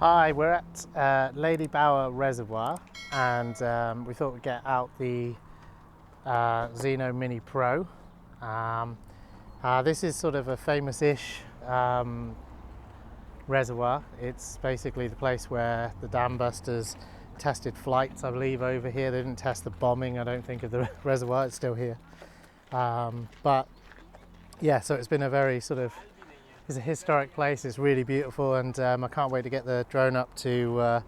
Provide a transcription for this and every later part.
Hi, we're at Ladybower Reservoir, and we thought we'd get out the Zino Mini Pro. This is sort of a famous-ish reservoir. It's basically the place where the dam busters tested flights, I believe, over here. They didn't test the bombing, I don't think, of the reservoir. It's still here. But yeah, so it's been a very sort of, it's a historic place. It's really beautiful, and I can't wait to get the drone up to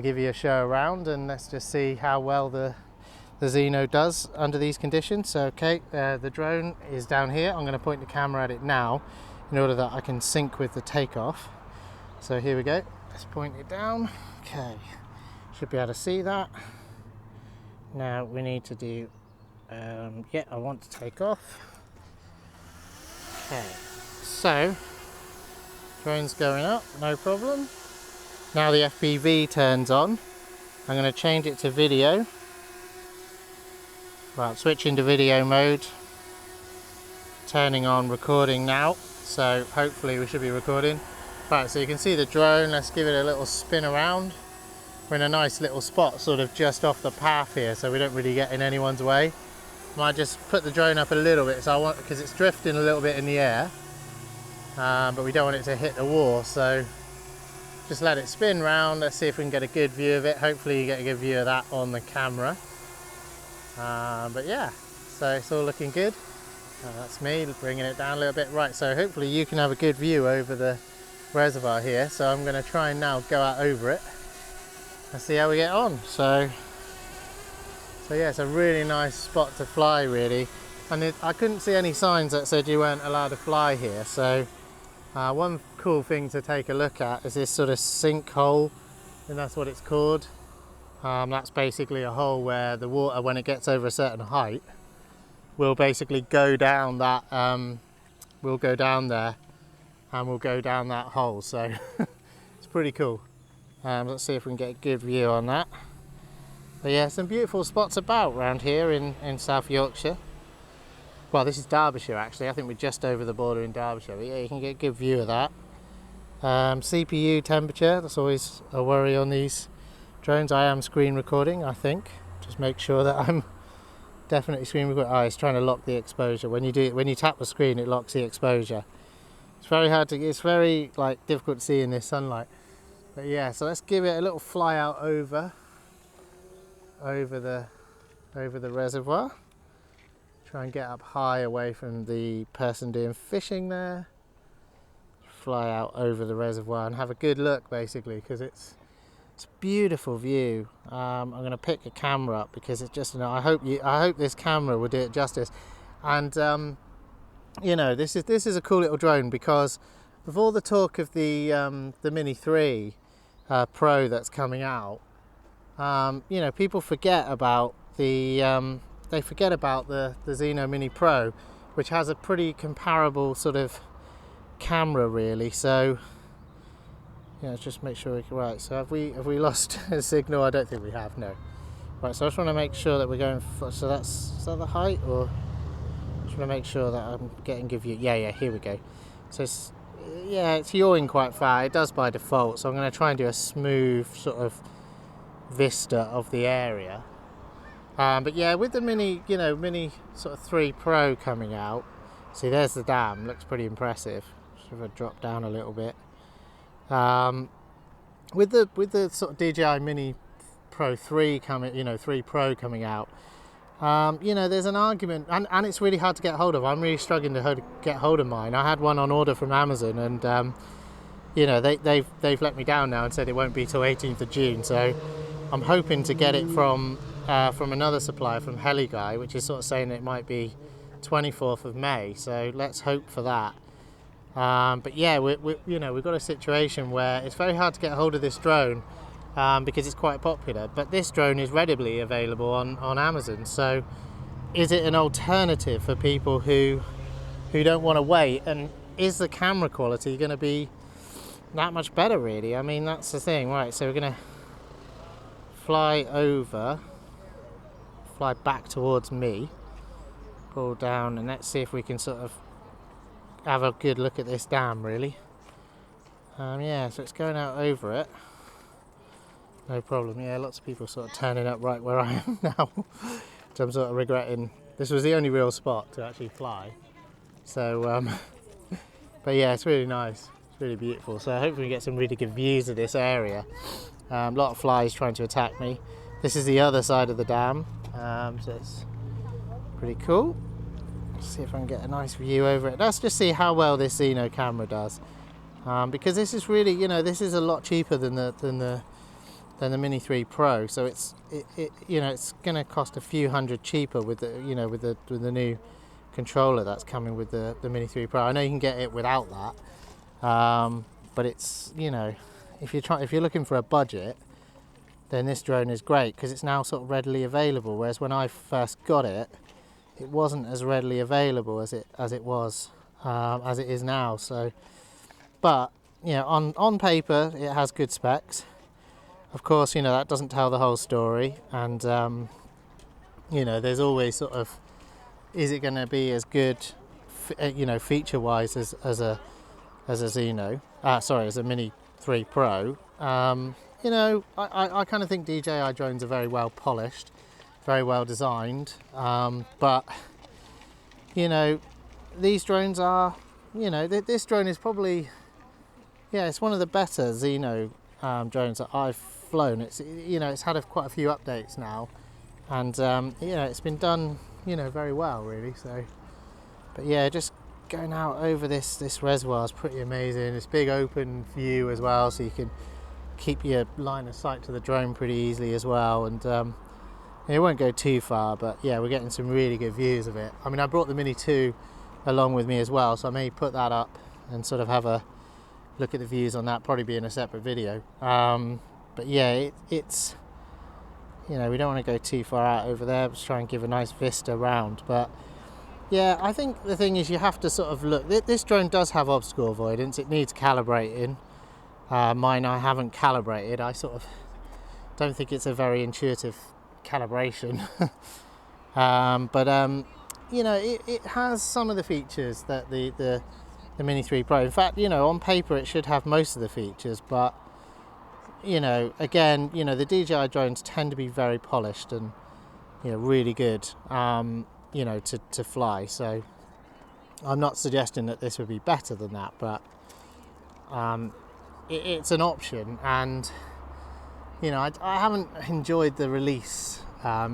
give you a show around, and let's just see how well the Zino does under these conditions. So okay, the drone is down here. I'm going to point the camera at it now in order that I can sync with the takeoff. So here we go. Let's point it down. Okay, should be able to see that. Now we need to do yeah, I want to take off. Okay, so drone's going up, no problem. Now the FPV turns on. I'm going to change it to video. Right, switching to video mode. Turning on recording now. So hopefully we should be recording. Right, so you can see the drone. Let's give it a little spin around. We're in a nice little spot, sort of just off the path here, so we don't really get in anyone's way. Might just put the drone up a little bit, so I want, because it's drifting a little bit in the air, but we don't want it to hit the wall, so just let it spin round. Let's see if we can get a good view of it. Hopefully you get a good view of that on the camera. But yeah, so it's all looking good. That's me bringing it down a little bit. Right, so hopefully you can have a good view over the reservoir here, so I'm going to try and now go out over it and see how we get on. So yeah, it's a really nice spot to fly, really, and I couldn't see any signs that said you weren't allowed to fly here. So one cool thing to take a look at is this sort of sinkhole, and that's what it's called. That's basically a hole where the water, when it gets over a certain height, will basically go down that, will go down there and will go down that hole. So it's pretty cool. Let's see if we can get a good view on that. But yeah, some beautiful spots about around here in South Yorkshire. Well, this is Derbyshire actually. I think we're just over the border in Derbyshire. But yeah, you can get a good view of that. CPU temperature, that's always a worry on these drones. I am screen recording, I think. Just make sure that I'm definitely screen recording. Oh, it's trying to lock the exposure. When you tap the screen, it locks the exposure. It's very hard to, it's very difficult to see in this sunlight. But yeah, so let's give it a little fly out over the reservoir. Try and get up high away from the person doing fishing there. Fly out over the reservoir and have a good look, basically, because it's a beautiful view. I'm going to pick a camera up because it's just, I hope this camera will do it justice. And you know, this is a cool little drone, because with all the talk of the Mini 3 Pro that's coming out, you know, people forget about the Zino Mini Pro, which has a pretty comparable sort of camera, really. So yeah, let's just make sure we can, right, so have we lost a signal? I don't think we have, no. Right, so I just want to make sure that we're going for, so is that the height, or just want to make sure that I'm getting good view. Yeah, here we go. So it's, yeah, it's yawing quite far. It does by default, so I'm going to try and do a smooth sort of vista of the area. But yeah, with the Mini sort of 3 Pro coming out, see, there's the dam, looks pretty impressive. Just if I drop down a little bit. With the sort of DJI Mini Pro 3 coming, 3 Pro coming out, you know, there's an argument, and it's really hard to get hold of. I'm really struggling to get hold of mine. I had one on order from Amazon, and you know, they've let me down now and said it won't be till 18th of June. So I'm hoping to get it from another supplier, from Heli, which is sort of saying it might be 24th of May. So let's hope for that. But yeah, we've got a situation where it's very hard to get hold of this drone, because it's quite popular. But this drone is readily available on Amazon. So is it an alternative for people who don't want to wait? And is the camera quality going to be that much better, really? I mean, that's the thing. Right, so we're going to fly back towards me, pull down, and let's see if we can sort of have a good look at this dam, really. Yeah, so it's going out over it. No problem. Yeah, lots of people sort of turning up right where I am now. So I'm sort of regretting. This was the only real spot to actually fly. So, but yeah, it's really nice. It's really beautiful. So hopefully we get some really good views of this area. A lot of flies trying to attack me. This is the other side of the dam. So it's pretty cool. Let's see if I can get a nice view over it. Let's just see how well this Zino camera does. Because this is really, you know, this is a lot cheaper than the Mini 3 Pro. So it's you know, it's going to cost a few hundred cheaper with the, you know, with the new controller that's coming with the Mini 3 Pro. I know you can get it without that, but it's, you know, if you're looking for a budget, then this drone is great because it's now sort of readily available. Whereas when I first got it, it wasn't as readily available as it is now. So, but you know, on paper it has good specs. Of course, you know, that doesn't tell the whole story, and you know, there's always sort of, is it going to be as good, you know, feature-wise as a Zino? As a Mini 3 Pro. You know, I kind of think DJI drones are very well polished, very well designed, but you know, these drones are, you know, this drone is probably, yeah, it's one of the better Zino drones that I've flown. It's, you know, it's had quite a few updates now, and you know, it's been done, you know, very well really. So, but yeah, just going out over this reservoir is pretty amazing. It's big open view as well, so you can keep your line of sight to the drone pretty easily as well, and it won't go too far, but yeah, we're getting some really good views of it. I mean, I brought the Mini 2 along with me as well, so I may put that up and sort of have a look at the views on that, probably be in a separate video. But yeah, it's, you know, we don't want to go too far out over there, just try and give a nice vista around. But yeah, I think the thing is you have to sort of look, this drone does have obstacle avoidance, it needs calibrating. Mine I haven't calibrated. I sort of don't think it's a very intuitive calibration. But you know, it has some of the features that the Mini 3 Pro. In fact, you know, on paper it should have most of the features, but you know, again, you know, the DJI drones tend to be very polished and, you know, really good, you know, to fly. So I'm not suggesting that this would be better than that, but it's an option. And you know, I haven't enjoyed the release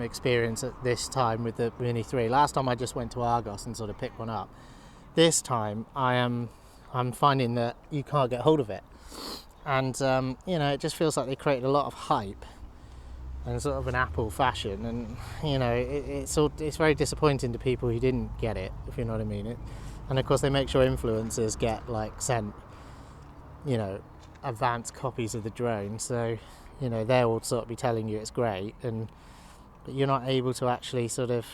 experience at this time with the Mini 3. Last time I just went to Argos and sort of picked one up. This time I'm finding that you can't get hold of it, and you know, it just feels like they created a lot of hype in sort of an Apple fashion, and you know, it's very disappointing to people who didn't get it, if you know what I mean. And of course they make sure influencers get like sent, you know, advanced copies of the drone, so you know, they will sort of be telling you it's great, but you're not able to actually sort of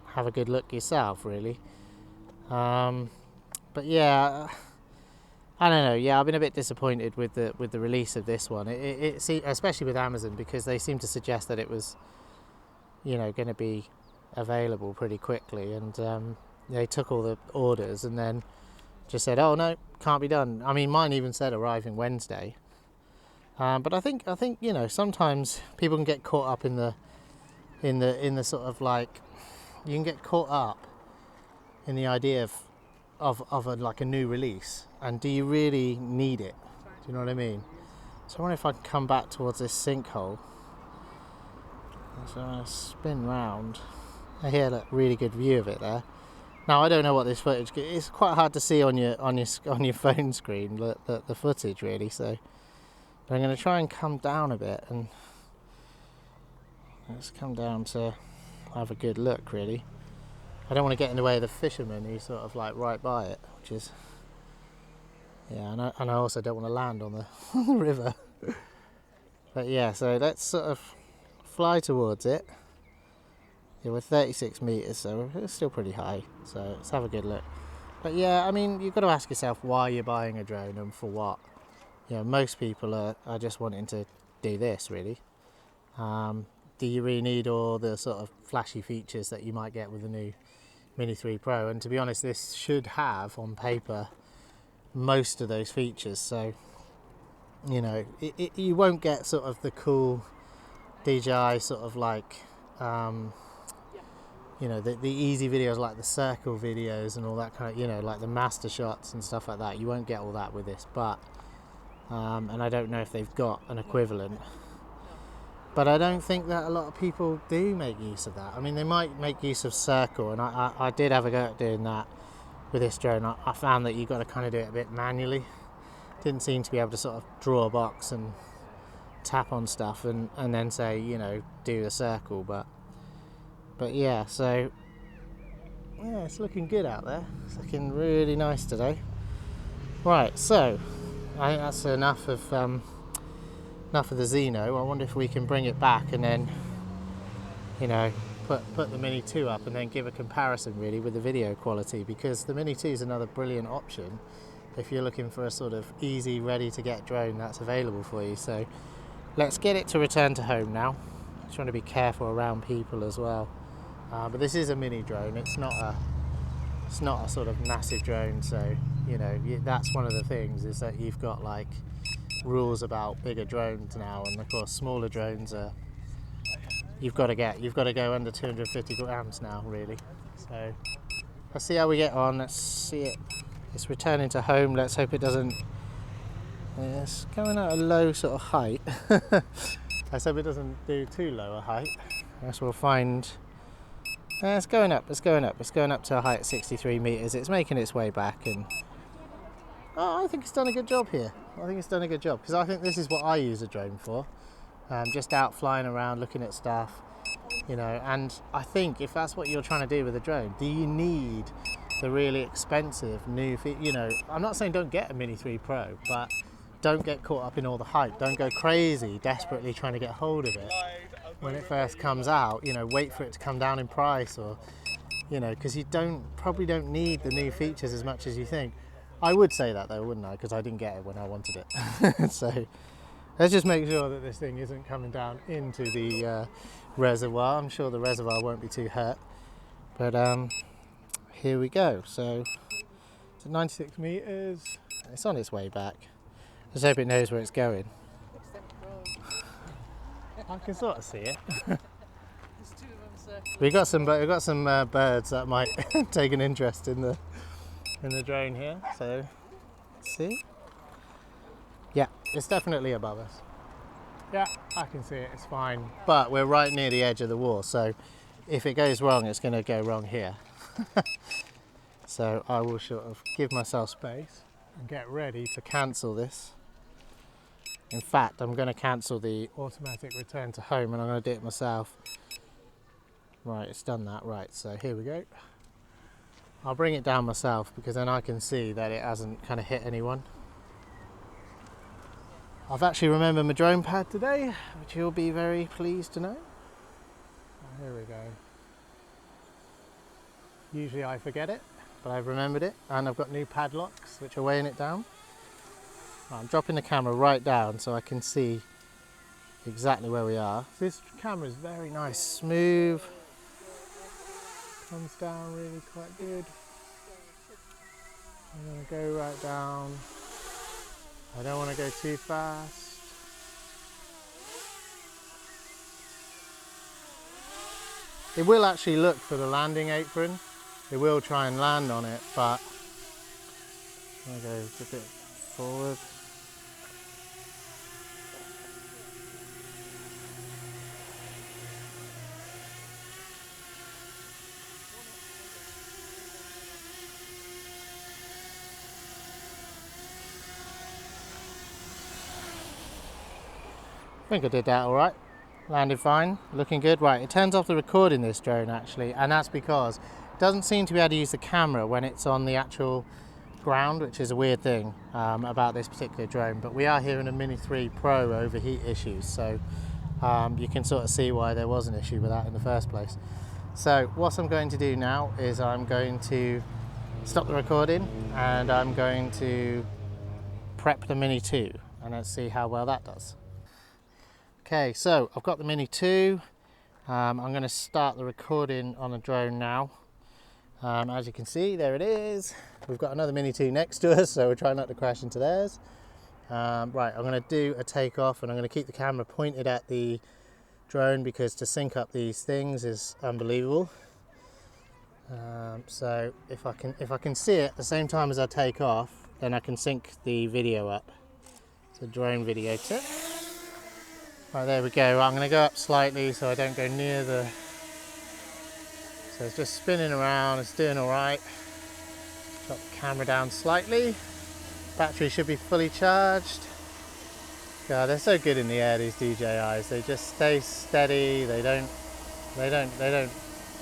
have a good look yourself really. But yeah, I don't know. Yeah, I've been a bit disappointed with the release of this one. Especially with Amazon, because they seem to suggest that it was, you know, going to be available pretty quickly, and they took all the orders and then just said, "Oh no, can't be done." I mean, mine even said arriving Wednesday. But I think you know, sometimes people can get caught up in the sort of like, you can get caught up in the idea of like a new release, and do you really need it? Do you know what I mean? So I wonder if I can come back towards this sinkhole. So I'm going to spin round. I hear that really good view of it there. Now I don't know what this footage. It's quite hard to see on your phone screen the footage really. So but I'm going to try and come down a bit, and let's come down to have a good look really. I don't want to get in the way of the fisherman who's sort of like right by it, which is, yeah, and I also don't want to land on the river. But yeah, so let's sort of fly towards it. Yeah, we're 36 meters, so it's still pretty high, so let's have a good look. But yeah, I mean, you've got to ask yourself why you're buying a drone and for what. You know, most people are just wanting to do this really. Do you really need all the sort of flashy features that you might get with the new Mini 3 Pro? And to be honest, this should have on paper most of those features, so you know, you won't get sort of the cool DJI sort of like, you know, the easy videos like the circle videos and all that kind of, you know, like the master shots and stuff like that. You won't get all that with this, but and I don't know if they've got an equivalent, but I don't think that a lot of people do make use of that. I mean, they might make use of circle, and I did have a go at doing that with this drone. I found that you've got to kind of do it a bit manually. Didn't seem to be able to sort of draw a box and tap on stuff and then say, you know, do the circle, but yeah, so yeah, it's looking good out there. It's looking really nice today. Right, so I think that's enough of the Zino. I wonder if we can bring it back and then, you know, put the Mini 2 up and then give a comparison really with the video quality, because the Mini 2 is another brilliant option if you're looking for a sort of easy, ready to get drone that's available for you. So let's get it to return to home now. I'm trying to be careful around people as well. But this is a mini drone. It's not a sort of massive drone. So, you know, that's one of the things, is that you've got like rules about bigger drones now, and of course smaller drones are, you've got to go under 250 grams now really. So let's see how we get on. Let's see it. It's returning to home. Let's hope it doesn't. It's going at a low sort of height. Let's hope it doesn't do too low a height. I guess we'll find. It's going up. It's going up. It's going up to a height of 63 meters. It's making its way back, and I think it's done a good job here. I think it's done a good job, because I think this is what I use a drone for. Just out flying around, looking at stuff, you know. And I think if that's what you're trying to do with a drone, do you need the really expensive new, you know, I'm not saying don't get a Mini 3 Pro, but don't get caught up in all the hype. Don't go crazy desperately trying to get hold of it when it first comes out. You know, wait for it to come down in price, or, you know, because you probably don't need the new features as much as you think. I would say that though, wouldn't I? Because I didn't get it when I wanted it. So let's just make sure that this thing isn't coming down into the reservoir. I'm sure the reservoir won't be too hurt, but here we go. So it's at 96 meters. It's on its way back. Let's hope it knows where it's going. I can sort of see it. We've got some birds that might take an interest in the drone here. So let's see. Yeah, it's definitely above us. Yeah, I can see it. It's fine. But we're right near the edge of the wall, so if it goes wrong, it's going to go wrong here. So I will sort of give myself space and get ready to cancel this. In fact, I'm going to cancel the automatic return to home, and I'm going to do it myself. Right, it's done that. Right, so here we go. I'll bring it down myself, because then I can see that it hasn't kind of hit anyone. I've actually remembered my drone pad today, which you'll be very pleased to know. Oh, here we go. Usually I forget it, but I've remembered it, and I've got new padlocks which are weighing it down. I'm dropping the camera right down so I can see exactly where we are. This camera is very nice, smooth, comes down really quite good. I'm going to go right down. I don't want to go too fast. It will actually look for the landing apron. It will try and land on it, but I'm going to go a bit forward. I think I did that all right. Landed fine, looking good. Right, it turns off the recording, this drone actually, and that's because it doesn't seem to be able to use the camera when it's on the actual ground, which is a weird thing about this particular drone. But we are here in a Mini 3 Pro overheat issues, so you can sort of see why there was an issue with that in the first place. So what I'm going to do now is I'm going to stop the recording, and I'm going to prep the Mini 2, and let's see how well that does. Okay, so I've got the Mini 2. I'm going to start the recording on the drone now. As you can see, there it is. We've got another Mini 2 next to us, so we're trying not to crash into theirs. Right, I'm going to do a takeoff, and I'm going to keep the camera pointed at the drone because to sync up these things is unbelievable. So if I can see it at the same time as I take off, then I can sync the video up. It's a drone video tip. Right, there we go. I'm going to go up slightly so I don't go near the... So it's just spinning around, it's doing alright. Drop the camera down slightly. Battery should be fully charged. God, they're so good in the air, these DJIs. They just stay steady. They don't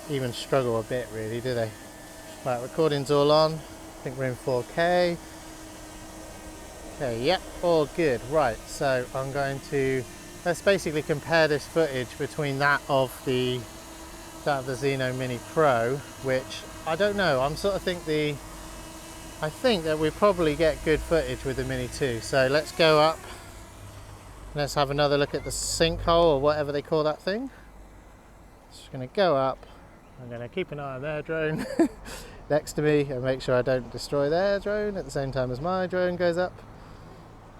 even struggle a bit, really, do they? Right, recording's all on. I think we're in 4K. Okay, yep, all good. Right, so I'm going to... Let's basically compare this footage between that of the Zino Mini Pro, which I don't know. I'm sort of I think that we probably get good footage with the Mini 2. So let's go up. Let's have another look at the sinkhole or whatever they call that thing. Just going to go up. I'm going to keep an eye on their drone next to me and make sure I don't destroy their drone at the same time as my drone goes up.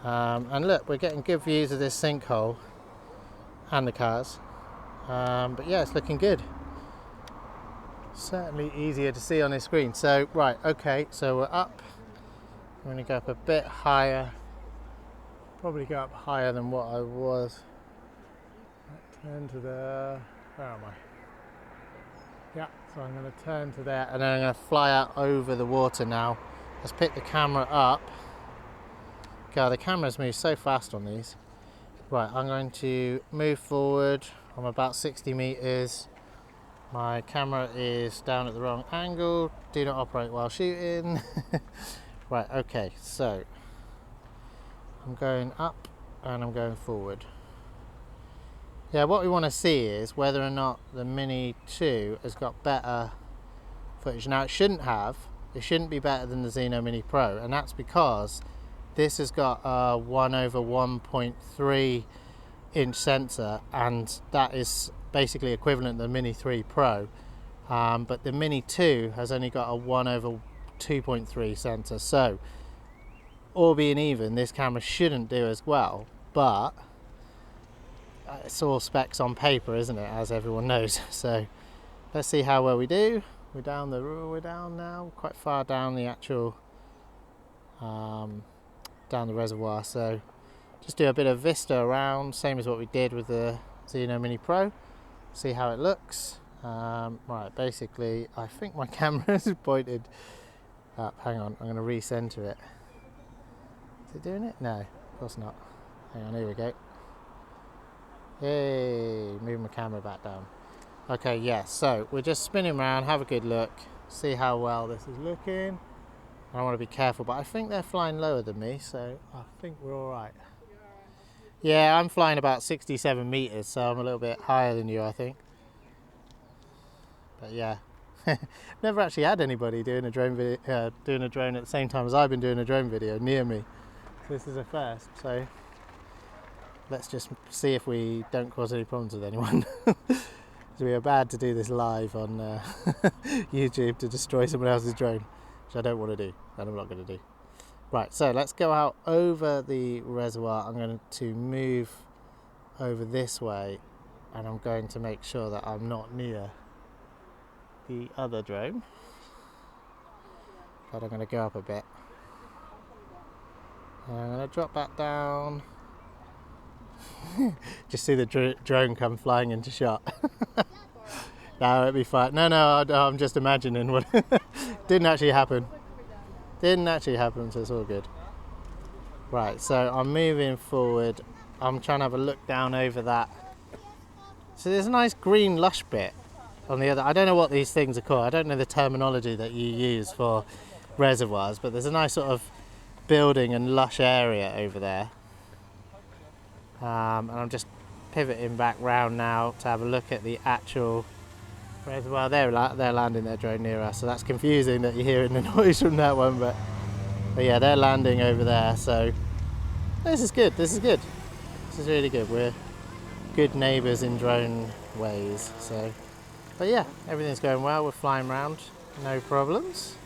And look, we're getting good views of this sinkhole and the cars. But yeah, it's looking good. Certainly easier to see on this screen. So right, okay, so we're up. I'm going to go up a bit higher. Probably go up higher than what I was. Turn to the... Where am I? Yeah, so I'm going to turn to there and then I'm going to fly out over the water now. Let's pick the camera up. God, the cameras move so fast on these. Right, I'm going to move forward. I'm about 60 meters. My camera is down at the wrong angle. Do not operate while shooting. Right, okay, so I'm going up and I'm going forward. Yeah, what we want to see is whether or not the Mini 2 has got better footage. Now it shouldn't be better than the Zino Mini Pro, and that's because this has got a 1/1.3 inch sensor, and that is basically equivalent to the Mini 3 Pro. But the Mini 2 has only got a 1/2.3 sensor, so all being even, this camera shouldn't do as well, but it's all specs on paper, isn't it, as everyone knows. So let's see how well we do. We're down now, quite far down the actual down the reservoir, so just do a bit of vista around, same as what we did with the Zino Mini Pro. See how it looks. Right, basically I think my camera is pointed up. Hang on, I'm going to recenter it. Is it doing it? No, of course not. Hang on, here we go. Yay, move my camera back down. Okay, yeah, so we're just spinning around, have a good look, see how well this is looking. I want to be careful, but I think they're flying lower than me, so I think we're all right. Yeah, I'm flying about 67 meters, so I'm a little bit higher than you, I think. But yeah, never actually had anybody doing a drone video, doing a drone at the same time as I've been doing a drone video near me. So this is a first. So let's just see if we don't cause any problems with anyone. So we are bad to do this live on YouTube to destroy someone else's drone, which I don't want to do, and I'm not going to do. Right, so let's go out over the reservoir. I'm going to move over this way, and I'm going to make sure that I'm not near the other drone. But I'm going to go up a bit. And I'm going to drop back down. Just see the drone come flying into shot. No, it'll be fine. No, I'm just imagining what didn't actually happen. Didn't actually happen, so it's all good. Right, so I'm moving forward. I'm trying to have a look down over that. So there's a nice green lush bit on the other. I don't know what these things are called. I don't know the terminology that you use for reservoirs, but there's a nice sort of building and lush area over there. And I'm just pivoting back round now to have a look at the actual reservoir. They're landing their drone near us, so that's confusing that you're hearing the noise from that one, but yeah, they're landing over there, so this is good. This is really good. We're good neighbours in drone ways. So, but yeah, everything's going well. We're flying around, no problems.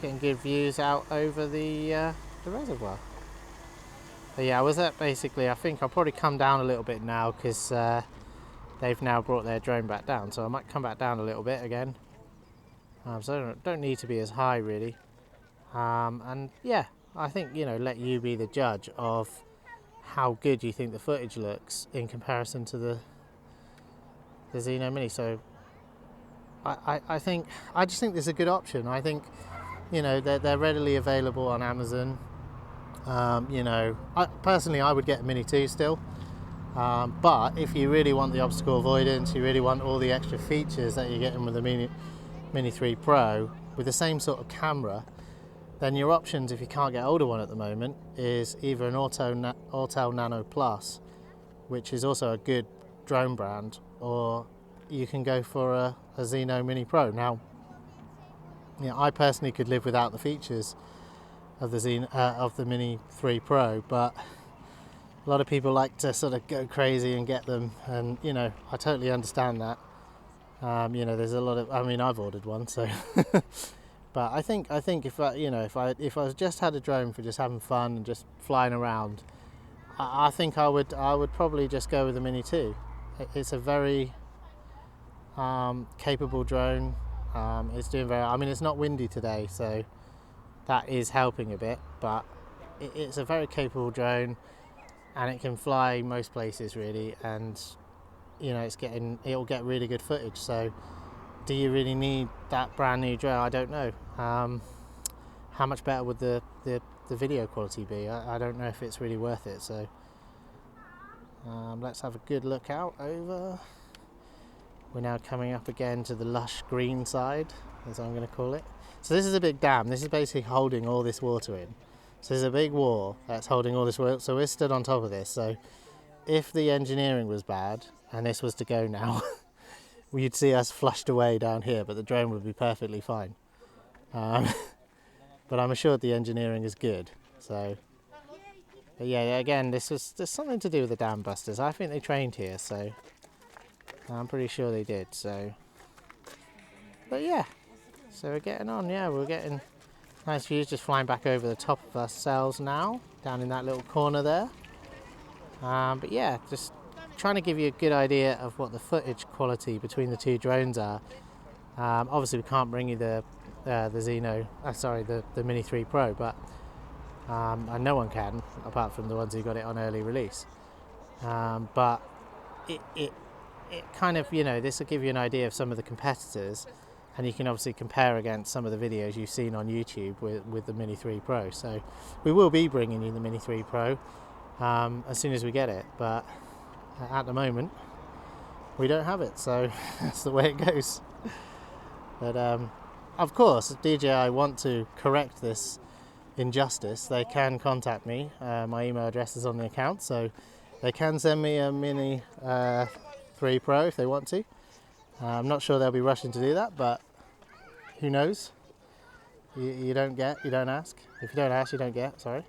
Getting good views out over the reservoir. But yeah, I was at basically, I think I'll probably come down a little bit now because they've now brought their drone back down, so I might come back down a little bit again. So I don't need to be as high really. And yeah, I think, you know, let you be the judge of how good you think the footage looks in comparison to the Zino Mini. So I just think this is a good option. I think, you know, they're readily available on Amazon. You know, personally I would get a Mini 2 still. But if you really want the obstacle avoidance, you really want all the extra features that you're getting with the Mini 3 Pro with the same sort of camera, then your options, if you can't get older one at the moment, is either an Autel Nano Plus, which is also a good drone brand, or you can go for a Zino Mini Pro. Now, you know, I personally could live without the features of the Mini 3 Pro, but a lot of people like to sort of go crazy and get them, and you know, I totally understand that. You know, there's a lot of, I mean, I've ordered one, so but I think if I just had a drone for just having fun and just flying around, I think I would probably just go with the Mini 2. It's a very capable drone. It's doing very, I mean, it's not windy today, so that is helping a bit, but it's a very capable drone, and it can fly most places really, and you know, it'll get really good footage. So do you really need that brand new drone? I don't know. How much better would the video quality be? I don't know if it's really worth it. So let's have a good look out over. We're now coming up again to the lush green side, as I'm going to call it. So this is a big dam. This is basically holding all this water in. So there's a big wall that's holding all this water. So we're stood on top of this. So if the engineering was bad and this was to go now, you'd see us flushed away down here, but the drone would be perfectly fine. But I'm assured the engineering is good. So, but yeah, again, there's something to do with the dam busters. I think they trained here, so I'm pretty sure they did. So, but yeah, so we're getting on. Yeah, we're getting nice views, just flying back over the top of ourselves now, down in that little corner there. But yeah, just trying to give you a good idea of what the footage quality between the two drones are. Obviously we can't bring you the Mini 3 Pro, but and no one can, apart from the ones who got it on early release. But it kind of, you know, this will give you an idea of some of the competitors, and you can obviously compare against some of the videos you've seen on YouTube with the Mini 3 Pro. So we will be bringing you the Mini 3 Pro as soon as we get it, but at the moment we don't have it, so that's the way it goes. But of course, if DJI want to correct this injustice, they can contact me. My email address is on the account, so they can send me a Mini 3 Pro if they want to. I'm not sure they'll be rushing to do that, but who knows? You don't ask. If you don't ask, you don't get, sorry.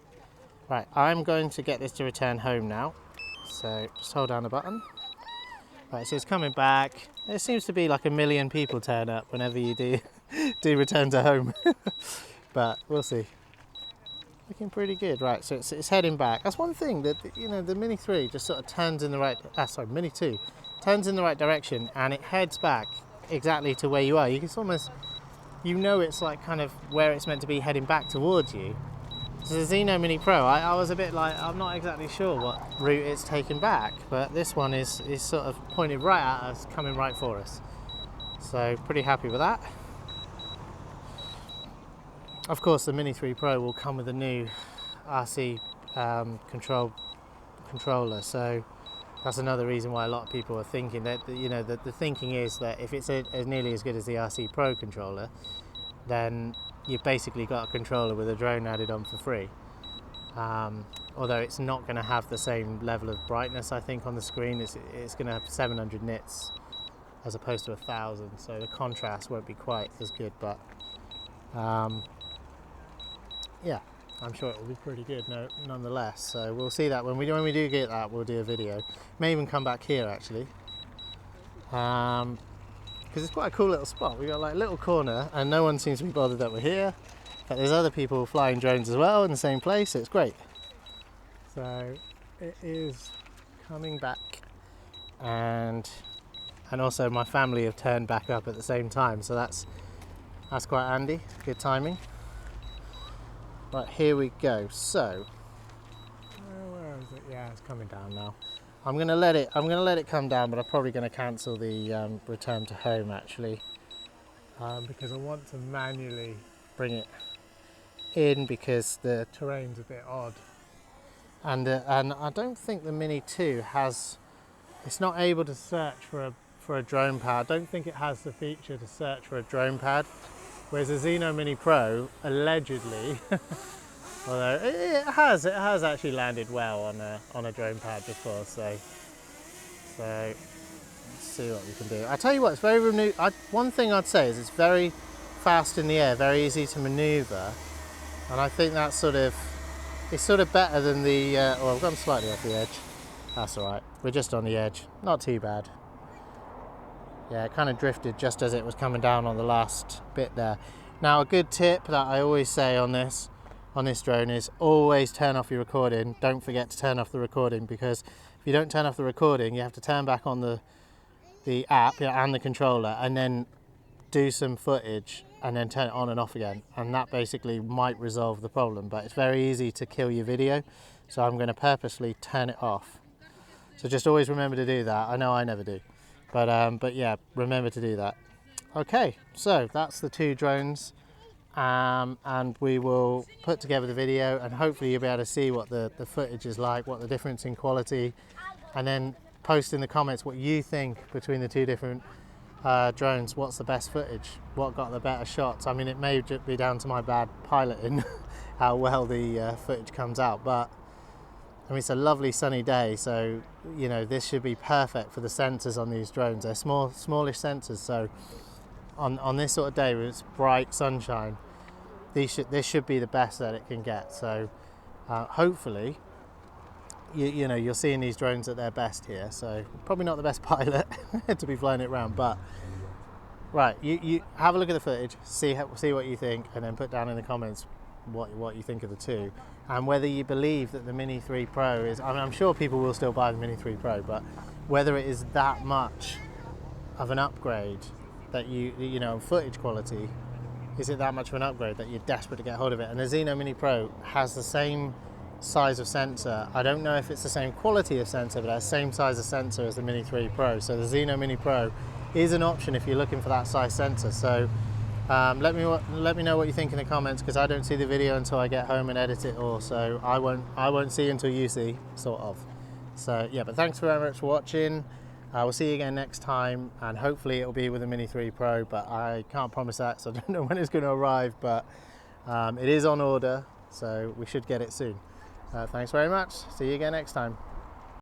Right, I'm going to get this to return home now. So just hold down the button. Right, so it's coming back. There seems to be like 1 million people turn up whenever you do return to home. But we'll see. Looking pretty good. Right, so it's heading back. That's one thing that, you know, the Mini 3 just sort of turns in the right, Mini 2 turns in the right direction, and it heads back exactly to where you are. You can almost, you know, it's like kind of where it's meant to be, heading back towards you. So the Zino Mini Pro, I was a bit like, I'm not exactly sure what route it's taken back, but this one is sort of pointed right at us, coming right for us. So pretty happy with that. Of course, the Mini 3 Pro will come with a new RC controller, so that's another reason why a lot of people are thinking that, you know, the thinking is that if it's as nearly as good as the RC Pro controller, then you've basically got a controller with a drone added on for free. Although it's not going to have the same level of brightness, I think, on the screen. It's going to have 700 nits as opposed to 1,000, so the contrast won't be quite as good, but yeah, I'm sure it will be pretty good nonetheless. So we'll see that when we do get that, we'll do a video. May even come back here actually, because it's quite a cool little spot. We got like a little corner, and no one seems to be bothered that we're here. But there's other people flying drones as well in the same place, so it's great. So it is coming back, and also my family have turned back up at the same time, so that's quite handy, good timing. Right, here we go. So where is it? Yeah, it's coming down now. I'm gonna let it come down, but I'm probably gonna cancel the return to home actually, because I want to manually bring it in because the terrain's a bit odd, and I don't think the Mini 2 has. It's not able to search for a drone pad. I don't think it has the feature to search for a drone pad, whereas the Zino Mini Pro allegedly, although it has actually landed well on a drone pad before. So let's see what we can do. I tell you what, it's very one thing I'd say is it's very fast in the air, very easy to manoeuvre, and I think that's it's sort of better than the. Oh, I've gone slightly off the edge. That's all right. We're just on the edge. Not too bad. Yeah, it kind of drifted just as it was coming down on the last bit there. Now, a good tip that I always say on this drone is always turn off your recording. Don't forget to turn off the recording, because if you don't turn off the recording, you have to turn back on the app and the controller, and then do some footage and then turn it on and off again, and that basically might resolve the problem. But it's very easy to kill your video, so I'm going to purposely turn it off. So just always remember to do that. I know I never do, but yeah, remember to do that. Okay, so that's the two drones, and we will put together the video, and hopefully you'll be able to see what the footage is like, what the difference in quality, and then post in the comments what you think between the two different drones. What's the best footage? What got the better shots? I mean, it may just be down to my bad piloting, how well the footage comes out, but I mean, it's a lovely sunny day, so you know this should be perfect for the sensors on these drones. They're smallish sensors, so on this sort of day where it's bright sunshine, this should be the best that it can get. So hopefully, you know, you're seeing these drones at their best here. So probably not the best pilot to be flying it around, but right, you have a look at the footage, see what you think, and then put down in the comments what you think of the two, and whether you believe that the Mini 3 Pro is. I mean, I'm sure people will still buy the Mini 3 Pro, but whether it is that much of an upgrade that you know, footage quality, is it that much of an upgrade that you're desperate to get hold of it? And the Zino Mini Pro has the same size of sensor. I don't know if it's the same quality of sensor, but it has the same size of sensor as the Mini 3 Pro. So the Zino Mini Pro is an option if you're looking for that size sensor. So let me know what you think in the comments, because I don't see the video until I get home and edit it all. So I won't see until you see, sort of. So yeah, but thanks very much for watching. We'll see you again next time, and hopefully it'll be with the Mini 3 Pro, but I can't promise that, so I don't know when it's going to arrive, but it is on order, so we should get it soon. Thanks very much. See you again next time.